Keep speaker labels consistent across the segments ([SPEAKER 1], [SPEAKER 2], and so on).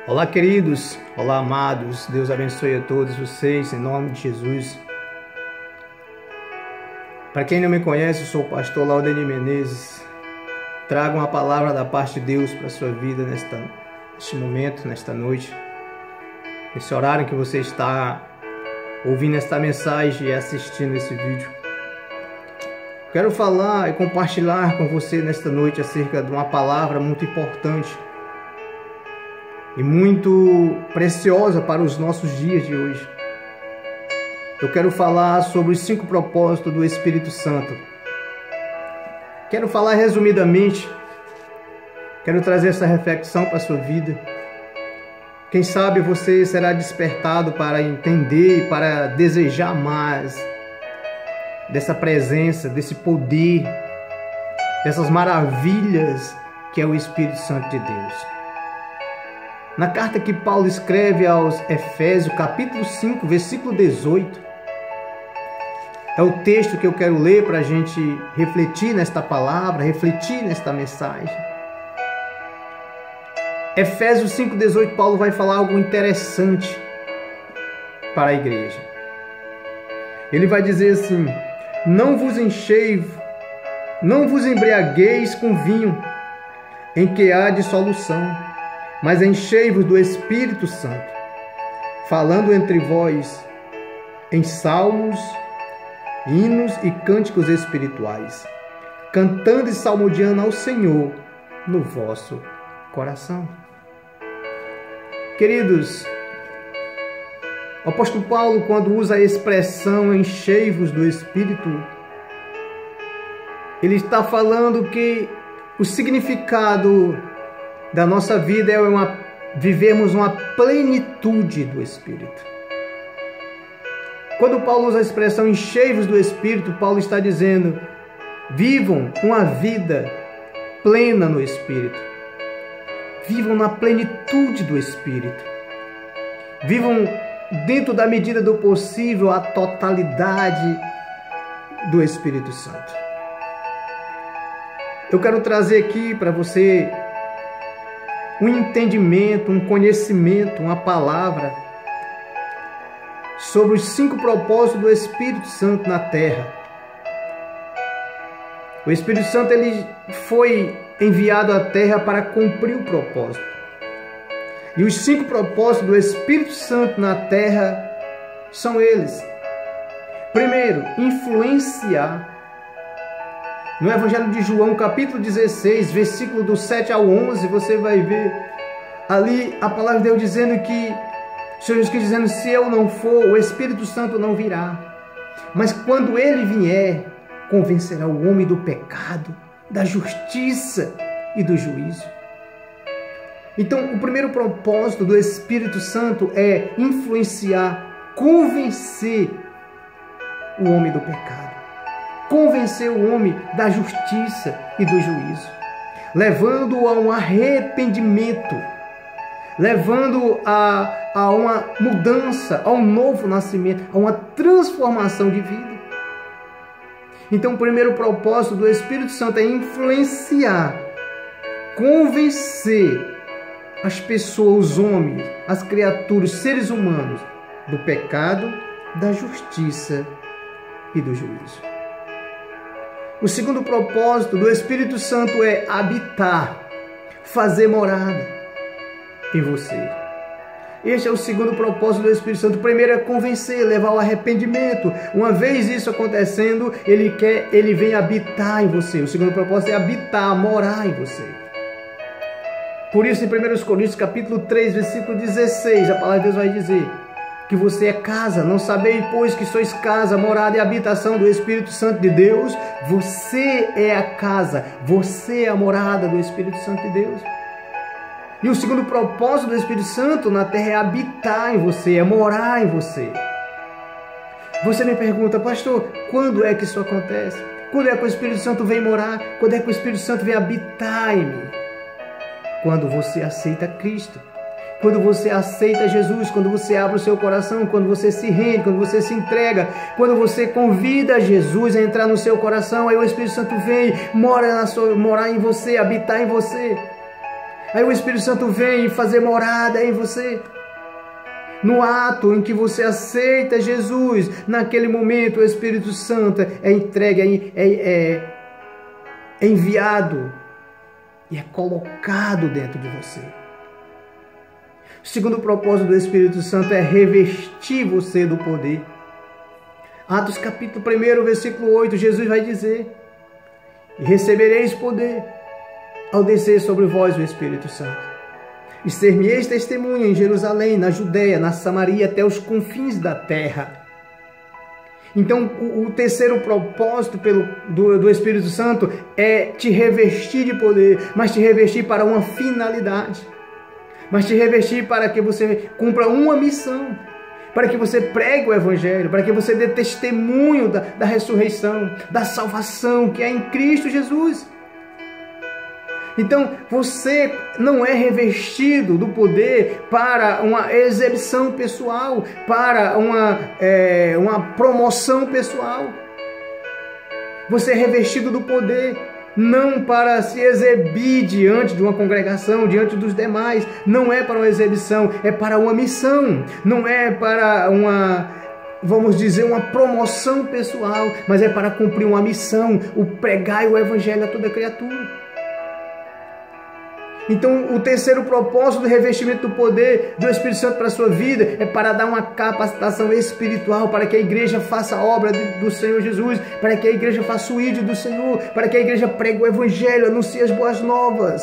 [SPEAKER 1] Olá, queridos, olá, amados, Deus abençoe a todos vocês, em nome de Jesus. Para quem não me conhece, eu sou o pastor Laudenir Menezes. Trago uma palavra da parte de Deus para a sua vida neste momento, nesta noite. Nesse horário que você está ouvindo esta mensagem e assistindo esse vídeo. Quero falar e compartilhar com você nesta noite acerca de uma palavra muito importante e muito preciosa para os nossos dias de hoje. Eu quero falar sobre os 5 propósitos do Espírito Santo. Quero falar resumidamente. Quero trazer essa reflexão para a sua vida. Quem sabe você será despertado para entender e para desejar mais dessa presença, desse poder, dessas maravilhas que é o Espírito Santo de Deus. Na carta que Paulo escreve aos Efésios, capítulo 5, versículo 18, é o texto que eu quero ler para a gente refletir nesta palavra, refletir nesta mensagem. Efésios 5, 18, Paulo vai falar algo interessante para a igreja. Ele vai dizer assim: não vos embriagueis com vinho, em que há dissolução, mas enchei-vos do Espírito Santo, falando entre vós em salmos, hinos e cânticos espirituais, cantando e salmodiando ao Senhor no vosso coração. Queridos, o apóstolo Paulo, quando usa a expressão enchei-vos do Espírito, ele está falando que o significado da nossa vida é vivermos uma plenitude do Espírito. Quando Paulo usa a expressão enchei-vos do Espírito, Paulo está dizendo: vivam uma vida plena no Espírito. Vivam na plenitude do Espírito. Vivam dentro da medida do possível a totalidade do Espírito Santo. Eu quero trazer aqui para você um entendimento, um conhecimento, uma palavra sobre os 5 propósitos do Espírito Santo na terra. O Espírito Santo ele foi enviado à terra para cumprir o propósito. E os 5 propósitos do Espírito Santo na terra são eles. Primeiro, influenciar. No Evangelho de João, capítulo 16, versículo do 7 ao 11, você vai ver ali a palavra de Deus dizendo que o Senhor Jesus dizendo: se eu não for, o Espírito Santo não virá. Mas quando ele vier, convencerá o homem do pecado, da justiça e do juízo. Então, o primeiro propósito do Espírito Santo é influenciar, convencer o homem do pecado. Convencer o homem da justiça e do juízo, levando-o a um arrependimento, levando a uma mudança, a um novo nascimento, a uma transformação de vida. Então, o primeiro propósito do Espírito Santo é influenciar, convencer as pessoas, os homens, as criaturas, os seres humanos, do pecado, da justiça e do juízo. O segundo propósito do Espírito Santo é habitar, fazer morada em você. Este é o segundo propósito do Espírito Santo. O primeiro é convencer, levar ao arrependimento. Uma vez isso acontecendo, ele vem habitar em você. O segundo propósito é habitar, morar em você. Por isso, em 1 Coríntios capítulo 3, versículo 16, a palavra de Deus vai dizer que você é casa. Não sabeis, pois, que sois casa, morada e habitação do Espírito Santo de Deus? Você é a casa, você é a morada do Espírito Santo de Deus. E o segundo propósito do Espírito Santo na terra é habitar em você, é morar em você. Você me pergunta: pastor, quando é que isso acontece? Quando é que o Espírito Santo vem morar? Quando é que o Espírito Santo vem habitar em mim? Quando você aceita Cristo. Quando você aceita Jesus, quando você abre o seu coração, quando você se rende, quando você se entrega, quando você convida Jesus a entrar no seu coração, aí o Espírito Santo vem, morar em você, habitar em você. Aí o Espírito Santo vem fazer morada em você. No ato em que você aceita Jesus, naquele momento o Espírito Santo é entregue, é enviado e é colocado dentro de você. O segundo propósito do Espírito Santo é revestir você do poder. Atos capítulo 1, versículo 8, Jesus vai dizer: e recebereis poder ao descer sobre vós o Espírito Santo. E ser-me-eis testemunha em Jerusalém, na Judéia, na Samaria, até os confins da terra. Então, o terceiro propósito do Espírito Santo é te revestir de poder, mas te revestir para uma finalidade. Mas te revestir para que você cumpra uma missão. Para que você pregue o Evangelho, para que você dê testemunho da ressurreição, da salvação que é em Cristo Jesus. Então, você não é revestido do poder para uma exibição pessoal, para uma promoção pessoal. Você é revestido do poder não para se exibir diante de uma congregação, diante dos demais. Não é para uma exibição, é para uma missão. Não é para vamos dizer, uma promoção pessoal, mas é para cumprir uma missão, o pregar o Evangelho a toda criatura. Então, o terceiro propósito do revestimento do poder do Espírito Santo para a sua vida é para dar uma capacitação espiritual, para que a igreja faça a obra do Senhor Jesus, para que a igreja faça o ídolo do Senhor, para que a igreja pregue o Evangelho, anuncie as boas novas,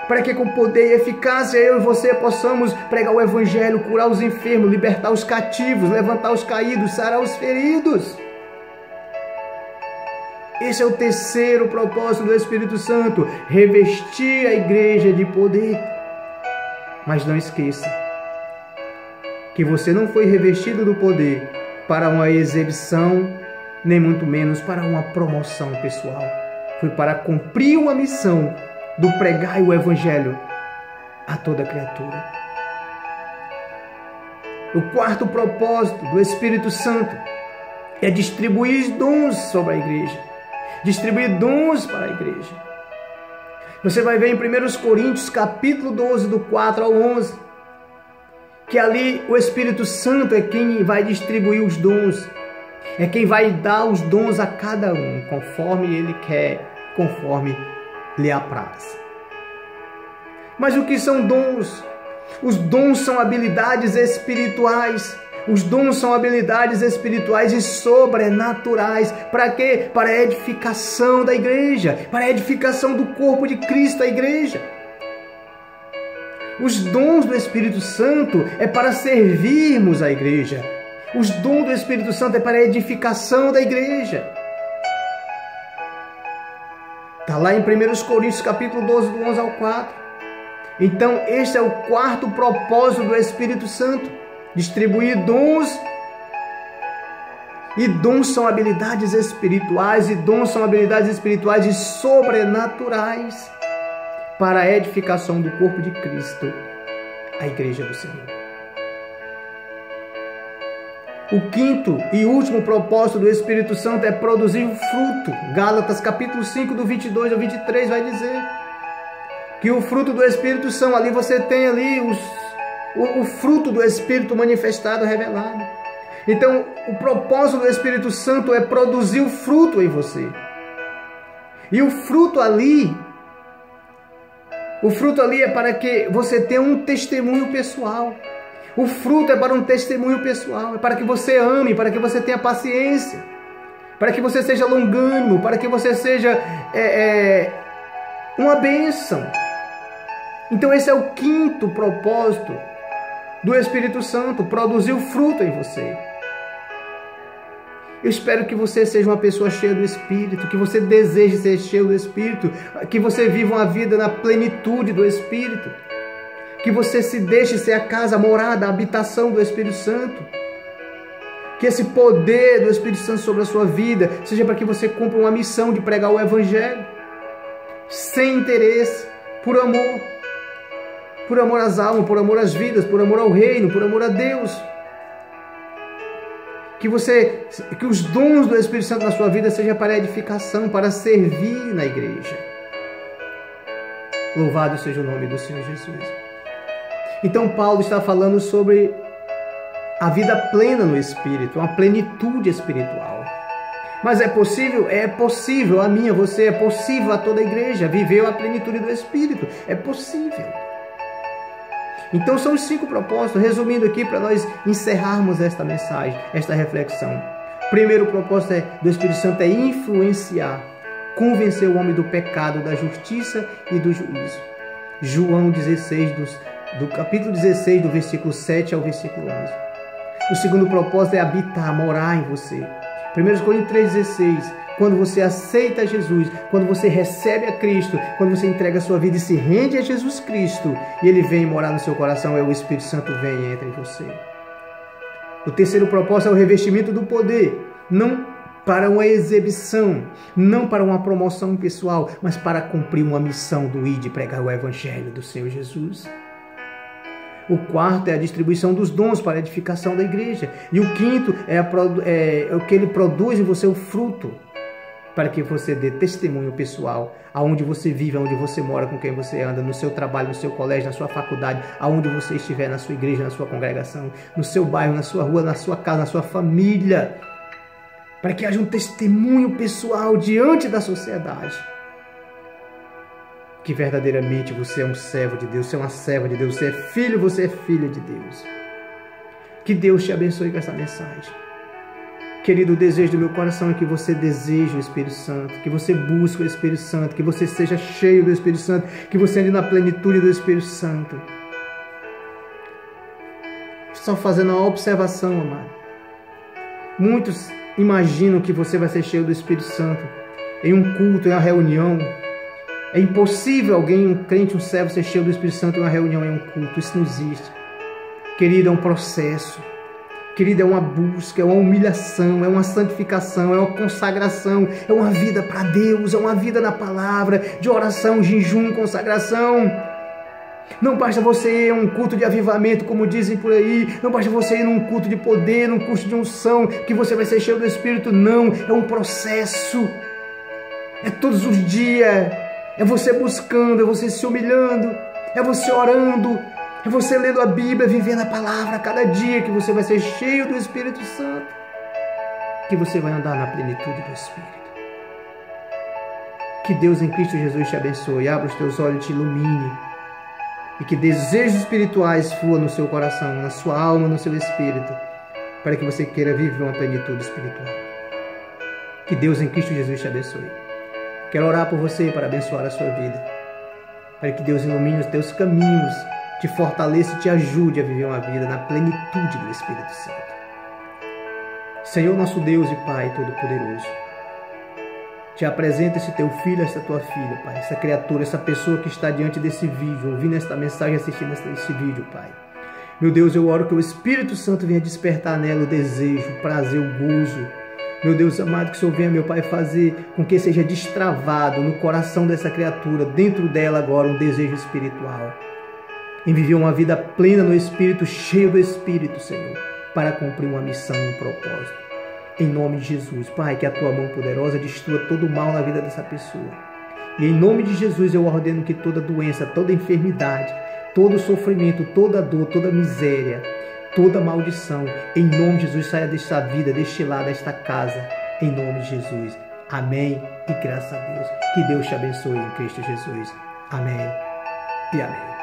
[SPEAKER 1] para que com poder e eficácia eu e você possamos pregar o Evangelho, curar os enfermos, libertar os cativos, levantar os caídos, sarar os feridos. Esse é o terceiro propósito do Espírito Santo, revestir a igreja de poder. Mas não esqueça que você não foi revestido do poder para uma exibição, nem muito menos para uma promoção pessoal. Foi para cumprir uma missão do pregar o Evangelho a toda criatura. O quarto propósito do Espírito Santo é distribuir dons sobre a igreja. Distribuir dons para a igreja. Você vai ver em 1 Coríntios capítulo 12, do 4 ao 11, que ali o Espírito Santo é quem vai distribuir os dons, é quem vai dar os dons a cada um, conforme ele quer, conforme lhe apraz. Mas o que são dons? Os dons são habilidades espirituais. Os dons são habilidades espirituais e sobrenaturais. Para quê? Para a edificação da igreja, para a edificação do corpo de Cristo, a igreja. Os dons do Espírito Santo é para servirmos a igreja. Os dons do Espírito Santo é para a edificação da igreja. Está lá em 1 Coríntios capítulo 12, do 11 ao 4. Então, este é o quarto propósito do Espírito Santo. Distribuir dons, e dons são habilidades espirituais, e dons são habilidades espirituais e sobrenaturais para a edificação do corpo de Cristo, a igreja do Senhor. O quinto e último propósito do Espírito Santo é produzir o fruto. Gálatas capítulo 5, do 22 ao 23 vai dizer que o fruto do Espírito são, ali você tem ali o fruto do Espírito manifestado, revelado. Então, o propósito do Espírito Santo é produzir o fruto em você. E o fruto ali é para que você tenha um testemunho pessoal. O fruto é para um testemunho pessoal, é para que você ame, para que você tenha paciência, para que você seja longânimo, para que você seja uma bênção. Então, esse é o quinto propósito do Espírito Santo, produzir o fruto em você. Eu espero que você seja uma pessoa cheia do Espírito, que você deseje ser cheio do Espírito, que você viva uma vida na plenitude do Espírito, que você se deixe ser a casa, a morada, a habitação do Espírito Santo, que esse poder do Espírito Santo sobre a sua vida seja para que você cumpra uma missão de pregar o Evangelho, sem interesse, por amor às almas, por amor às vidas, por amor ao reino, por amor a Deus. Que os dons do Espírito Santo na sua vida sejam para edificação, para servir na igreja. Louvado seja o nome do Senhor Jesus. Então Paulo está falando sobre a vida plena no Espírito, uma plenitude espiritual. Mas é possível? É possível a mim, a você, é possível a toda a igreja viver a plenitude do Espírito. É possível. Então são os 5 propósitos, resumindo aqui para nós encerrarmos esta mensagem, esta reflexão. Primeiro propósito do Espírito Santo é influenciar, convencer o homem do pecado, da justiça e do juízo. João 16, do capítulo 16, do versículo 7 ao versículo 11. O segundo propósito é habitar, morar em você. 1 Coríntios 3,16, quando você aceita Jesus, quando você recebe a Cristo, quando você entrega a sua vida e se rende a Jesus Cristo, e Ele vem morar no seu coração, o Espírito Santo vem e entra em você. O terceiro propósito é o revestimento do poder, não para uma exibição, não para uma promoção pessoal, mas para cumprir uma missão do ir de pregar o Evangelho do Senhor Jesus. O quarto é a distribuição dos dons para a edificação da igreja. E o quinto é o que ele produz em você, o fruto, para que você dê testemunho pessoal, aonde você vive, aonde você mora, com quem você anda, no seu trabalho, no seu colégio, na sua faculdade, aonde você estiver, na sua igreja, na sua congregação, no seu bairro, na sua rua, na sua casa, na sua família, para que haja um testemunho pessoal diante da sociedade. Que verdadeiramente você é um servo de Deus, você é uma serva de Deus, você é filha de Deus. Que Deus te abençoe com essa mensagem. Querido, o desejo do meu coração é que você deseje o Espírito Santo, que você busque o Espírito Santo, que você seja cheio do Espírito Santo, que você ande na plenitude do Espírito Santo. Só fazendo uma observação, amado. Muitos imaginam que você vai ser cheio do Espírito Santo em um culto, em uma reunião. É impossível alguém, um crente, um servo, ser cheio do Espírito Santo em uma reunião, em um culto. Isso não existe. Querido, é um processo. Querido, é uma busca, é uma humilhação, é uma santificação, é uma consagração, é uma vida para Deus, é uma vida na palavra, de oração, jejum, consagração. Não basta você ir a um culto de avivamento, como dizem por aí. Não basta você ir num culto de poder, num curso de unção, que você vai ser cheio do Espírito. Não, é um processo. É todos os dias. É você buscando, é você se humilhando, é você orando, é você lendo a Bíblia, vivendo a palavra a cada dia, que você vai ser cheio do Espírito Santo, que você vai andar na plenitude do Espírito. Que Deus em Cristo Jesus te abençoe, abra os teus olhos e te ilumine, e que desejos espirituais fluam no seu coração, na sua alma, no seu espírito, para que você queira viver uma plenitude espiritual. Que Deus em Cristo Jesus te abençoe. Quero orar por você para abençoar a sua vida, para que Deus ilumine os teus caminhos, te fortaleça e te ajude a viver uma vida na plenitude do Espírito Santo. Senhor nosso Deus e Pai Todo-Poderoso, te apresento esse teu filho, essa tua filha, Pai, essa criatura, essa pessoa que está diante desse vídeo, ouvindo esta mensagem, assistindo esse vídeo, Pai. Meu Deus, eu oro que o Espírito Santo venha despertar nela o desejo, o prazer, o gozo. Meu Deus amado, que o Senhor venha, meu Pai, fazer com que seja destravado no coração dessa criatura, dentro dela agora, um desejo espiritual. Em viver uma vida plena no Espírito, cheio do Espírito, Senhor, para cumprir uma missão e um propósito. Em nome de Jesus, Pai, que a Tua mão poderosa destrua todo o mal na vida dessa pessoa. E em nome de Jesus eu ordeno que toda doença, toda enfermidade, todo sofrimento, toda dor, toda miséria, toda maldição, em nome de Jesus, saia desta vida, deste lar, desta casa, em nome de Jesus. Amém e graças a Deus. Que Deus te abençoe em Cristo Jesus. Amém e amém.